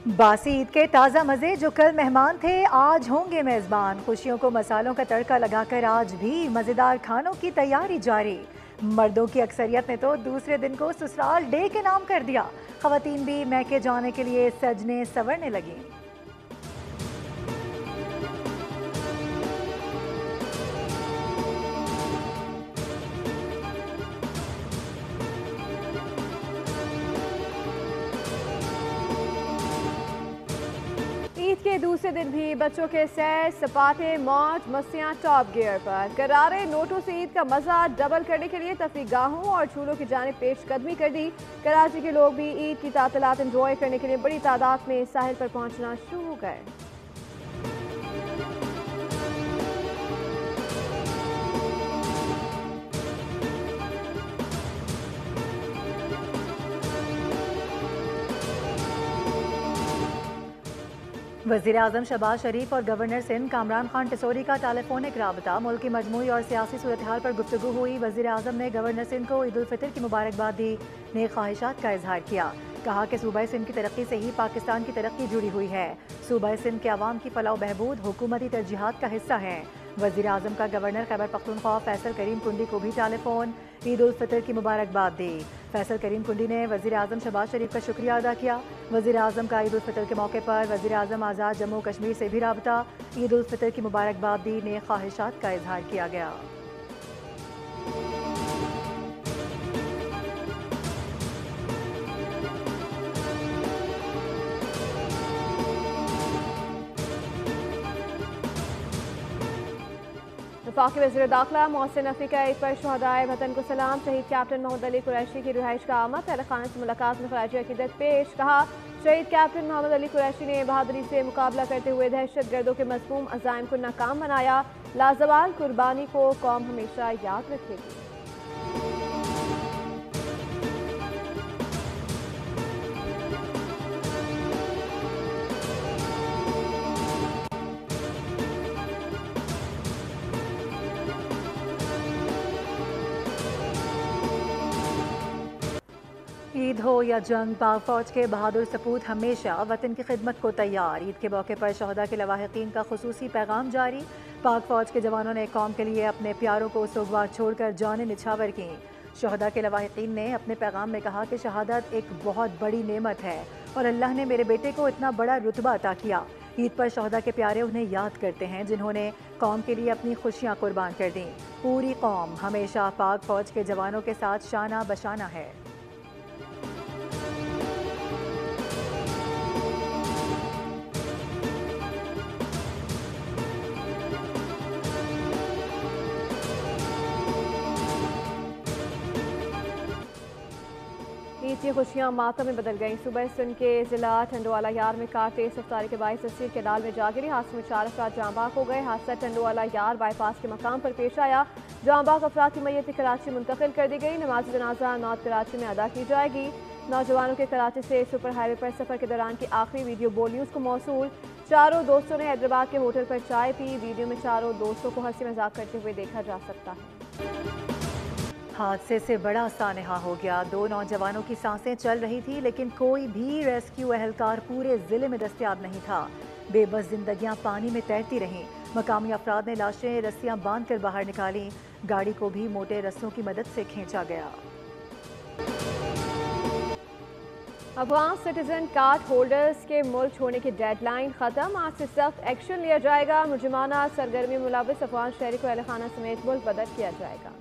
बासी ईद के ताज़ा मज़े जो कल मेहमान थे आज होंगे मेज़बान। खुशियों को मसालों का तड़का लगाकर आज भी मज़ेदार खानों की तैयारी जारी। मर्दों की अक्सरियत ने तो दूसरे दिन को ससुराल डे के नाम कर दिया। ख़वातीन भी मैके जाने के लिए सजने संवरने लगी। ईद के दूसरे दिन भी बच्चों के सैर सपाटे मौज मस्तियां टॉप गियर पर। करारे नोटों से ईद का मजा डबल करने के लिए तफरीगाहों और झूलों की जानिब पेशकदमी कर दी। कराची के लोग भी ईद की तातलात एंजॉय करने के लिए बड़ी तादाद में साहिल पर पहुंचना शुरू हो गए। वज़ीर आज़म शहबाज शरीफ और गवर्नर सिंध कामरान खान टिसोरी का टेलीफोनिक राबता। मुल्क की मजमूई और सियासी सूरत हाल पर गुफ्तगू हुई। वज़ीर आज़म ने गवर्नर सिंध को ईद उल फितर की मुबारकबाद दी। नेक ख्वाहिशात का इजहार किया। कहा कि सूबा सिंध की तरक्की से ही पाकिस्तान की तरक्की जुड़ी हुई है। सूबा सिंध के अवाम की फलाह बहबूद हुकूमती तरजीहात का हिस्सा है। वज़ीर आज़म का गवर्नर खैबर पख्तूनख्वा फैसल करीम कुंडी को भी टेलीफोन ईद उल फितर की मुबारकबाद दी। फैसल करीम कुंडी ने वज़ीर आज़म शहबाज शरीफ का शुक्रिया अदा किया। वज़ीर आज़म का ईद उल फितर के मौके पर वज़ीर आज़म आज़ाद जम्मू कश्मीर से भी राबता। ईद उल फितर की मुबारकबाद दी। नेक ख्वाहिशात का इजहार किया गया। वफाकी वज़ीर दाखिला मोहसिन नफ़ी का ईद पर शहदाए वतन को सलाम। शहीद कैप्टन मोहम्मद अली कुरैशी की रिहाइश का आमद। अहल खाना से मुलाकात में खराज अकीदत पेश। कहा शहीद कैप्टन मोहम्मद अली कुरैशी ने बहादुरी से मुकाबला करते हुए दहशत गर्दों के मज़मूम अज़ाइम को नाकाम बनाया। लाजवाल कुर्बानी को कौम हमेशा याद रखेगी। ईद हो या जंग, पाक फौज के बहादुर सपूत हमेशा वतन की खिदमत को तैयार। ईद के मौके पर शहदा के लवाहिकीन का खुसूसी पैगाम जारी। पाक फौज के जवानों ने कौम के लिए अपने प्यारों को सोगवार छोड़कर जानें निछावर की। शहदा के लवाहिकीन ने अपने पैगाम में कहा कि शहादत एक बहुत बड़ी नेमत है और अल्लाह ने मेरे बेटे को इतना बड़ा रुतबा अता किया। ईद पर शहदा के प्यारे उन्हें याद करते हैं जिन्होंने कौम के लिए अपनी खुशियां कुर्बान कर दी। पूरी कौम हमेशा पाक फौज के जवानों के साथ शाना बशाना है। ईद की खुशियां मातम में बदल गईं। सुबह सिंध के जिला टंडोवाला यार में कार तेज रफ्तारी के बाईस तस्वीर के डाल में जा गिरी। हादसे में 4 अफराद जाँ बाग हो गए। हादसा टंडोवाला यार बाईपास के मकाम पर पेश आया। जाँ बाग अफराद की मैयत कराची मुंतकिल कर दी गई। नमाज जनाजा नॉर्थ कराची में अदा की जाएगी। नौजवानों के कराची से सुपर हाईवे पर सफर के दौरान की आखिरी वीडियो बोल न्यूज़ को मौसूल। चारों दोस्तों ने हैदराबाद के होटल पर चाय पी। वीडियो में चारों दोस्तों को हंसी मजाक करते हुए देखा जा सकता है। हादसे से बड़ा सानहा हो गया। 2 नौजवानों की सांसें चल रही थी लेकिन कोई भी रेस्क्यू एहलकार पूरे जिले में दस्तयाब नहीं था। बेबस जिंदगियां पानी में तैरती रहीं। मकामी अफराद ने लाशें रस्सियां बांधकर बाहर निकाली। गाड़ी को भी मोटे रस्सों की मदद से खींचा गया। अफगान सिटीजन कार्ड होल्डर्स के मुल्क छोड़ने की डेडलाइन खत्म। आज से सख्त एक्शन लिया जाएगा। मुजरिमाना सरगर्मी में मुलविस अफगान शहरी को अहल खाना समेत मुल्क बदर किया जाएगा।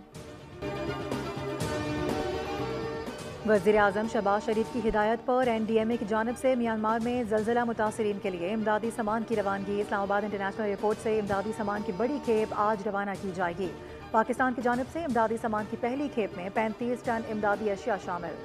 वज़ीर आज़म शहबाज शरीफ की हिदायत पर NDMA की जानिब से म्यांमार में ज़लज़ला मुतासरीन के लिए इमदादी सामान की रवानगी। इस्लामाबाद इंटरनेशनल एयरपोर्ट से इमदादी सामान की बड़ी खेप आज रवाना की जाएगी। पाकिस्तान की जानिब से इमदादी सामान की पहली खेप में 35 टन इमदादी अशिया शामिल।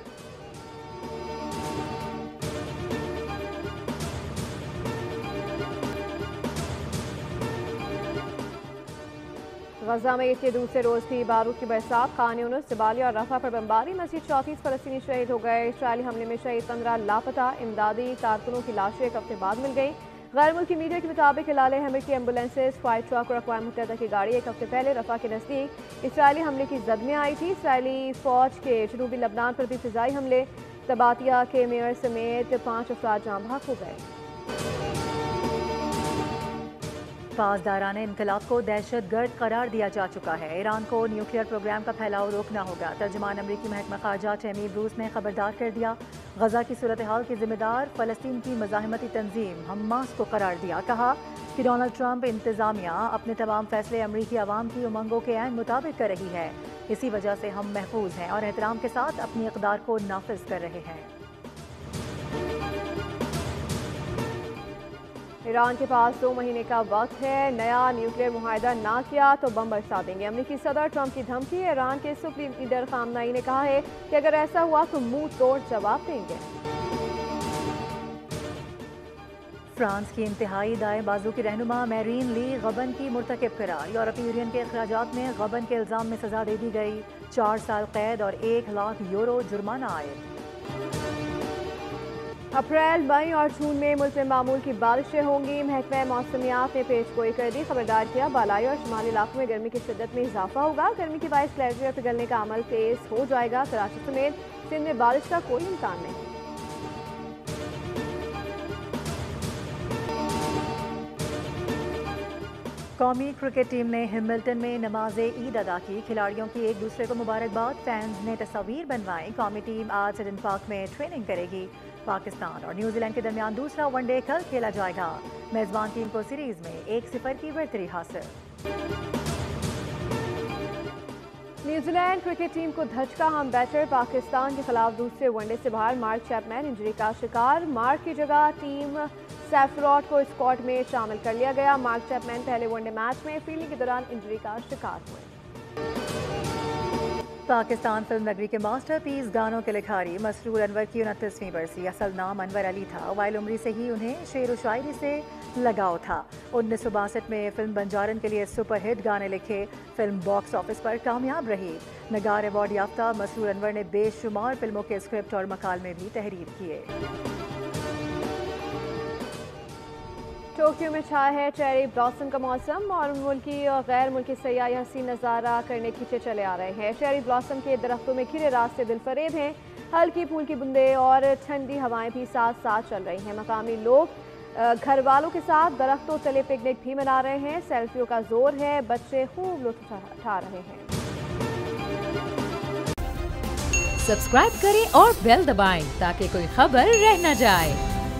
गजा में ईद के दूसरे रोज भी बारूद की बरसात। खान यूनुस, जबाली और रफा पर बमबारी। मजीद 34 फलस्तीनी शहीद हो गए। इसराइली हमले में शहीद 15 लापता। इमदादी कारकुनों की लाशें 1 हफ्ते बाद मिल गई। गैर मुल्की मीडिया के मुताबिक हिलाल हमले की एम्बुलेंसेज, फायर ट्रक और अक़वाम मुत्तहिदा की गाड़ी 1 हफ्ते पहले रफा के नज़दीक इसराइली हमले की जद में आई थी। इसराइली फौज के जनूबी लबनान पर भी फिजाई हमले। तबातिया के मेयर समेत 5 अफराद जाँ बहक हो गए। पासदारान इनकलाब को दहशतगर्द करार दिया जा चुका है। ईरान को न्यूक्लियर प्रोग्राम का फैलाव रोकना होगा। तर्जुमान अमरीकी महकमा खारजा टेमी ब्रूस ने खबरदार कर दिया। गजा की सूरत हाल की जिम्मेदार फलस्तीन की मज़ाहमती तंजीम हमास को करार दिया। कहा कि डोनाल्ड ट्रंप इंतजामिया अपने तमाम फैसले अमरीकी अवाम की उमंगों के ऐन मुताबिक कर रही है। इसी वजह से हम महफूज हैं और एहतराम के साथ अपनी इक़दार को नाफिज कर रहे हैं। ईरान के पास 2 महीने का वक्त है। नया न्यूक्लियर मुआहदा ना किया तो बम बरसा देंगे। अमरीकी सदर ट्रंप की धमकी। ईरान के सुप्रीम लीडर खामनाई ने कहा है कि अगर ऐसा हुआ तो मुंह तोड़ जवाब देंगे। फ्रांस की इंतहाई दाएं बाजू की रहनुमा मैरीन ली गबन की मुर्तकिब करार। यूरोपीय यूनियन के अखराजात में गबन के इल्जाम में सजा दे दी गई। 4 साल कैद और 1 लाख यूरो जुर्माना आए। अप्रैल, मई और जून में मुल्क में मामूल की बारिशें होंगी। महकमा मौसमियात ने पेशगोई कर दी। खबरदार किया बालाई और शुमाली इलाकों में गर्मी की शिद्दत में इजाफा होगा। गर्मी के बायस ग्लेशियर पिघलने का अमल तेज हो जाएगा। कराची समेत सिंध में बारिश का कोई इम्कान नहीं। कौमी क्रिकेट टीम ने हिमिल्टन में नमाज ईद अदा की। खिलाड़ियों की एक दूसरे को मुबारकबाद। फैंस ने तस्वीर बनवाई। कौमी टीम आज सिडन पार्क में ट्रेनिंग करेगी। पाकिस्तान और न्यूजीलैंड के दरमियान दूसरा वनडे कल खेला जाएगा। मेजबान टीम को सीरीज में 1-0 की बढ़तरी हासिल। न्यूजीलैंड क्रिकेट टीम को धचका। हम बैटर पाकिस्तान के खिलाफ दूसरे वनडे से बाहर। मार्क चैपमैन इंजरी का शिकार। मार्क की जगह टीम सैफरॉट को स्क्वाड में शामिल कर लिया गया। मार्क चैपमैन पहले वनडे मैच में फील्डिंग के दौरान इंजरी का शिकार हुए। पाकिस्तान फिल्म नगरी के मास्टरपीस गानों के लिखारी मसरूर अनवर की 29वीं बरसी। असल नाम अनवर अली था। वाइल उम्री से ही उन्हें शेर व शायरी से लगाव था। 1962 में फिल्म बंजारन के लिए सुपरहिट गाने लिखे। फिल्म बॉक्स ऑफिस पर कामयाब रही। नगार अवार्ड याफ्ता मसरूर अनवर ने बेशुमार फिल्मों के स्क्रिप्ट और मकालमे भी तहरीर किए। टोक्यो में छाया है चेरी ब्लॉसम का मौसम और मुल्की और गैर मुल्की सयाह हसीन नज़ारा करने खींचे चले आ रहे हैं। चेरी ब्लॉसम के दरख्तों में घिरे रास्ते दिलफरेब हैं। हल्की फूल की बूंदें और ठंडी हवाएं भी साथ साथ चल रही हैं। मकामी लोग घर वालों के साथ दरख्तों तले पिकनिक भी मना रहे हैं। सेल्फियों का जोर है। बच्चे खूब लुत्फ उठा रहे हैं। सब्सक्राइब करें और बेल दबाएं ताकि कोई खबर रह न जाए।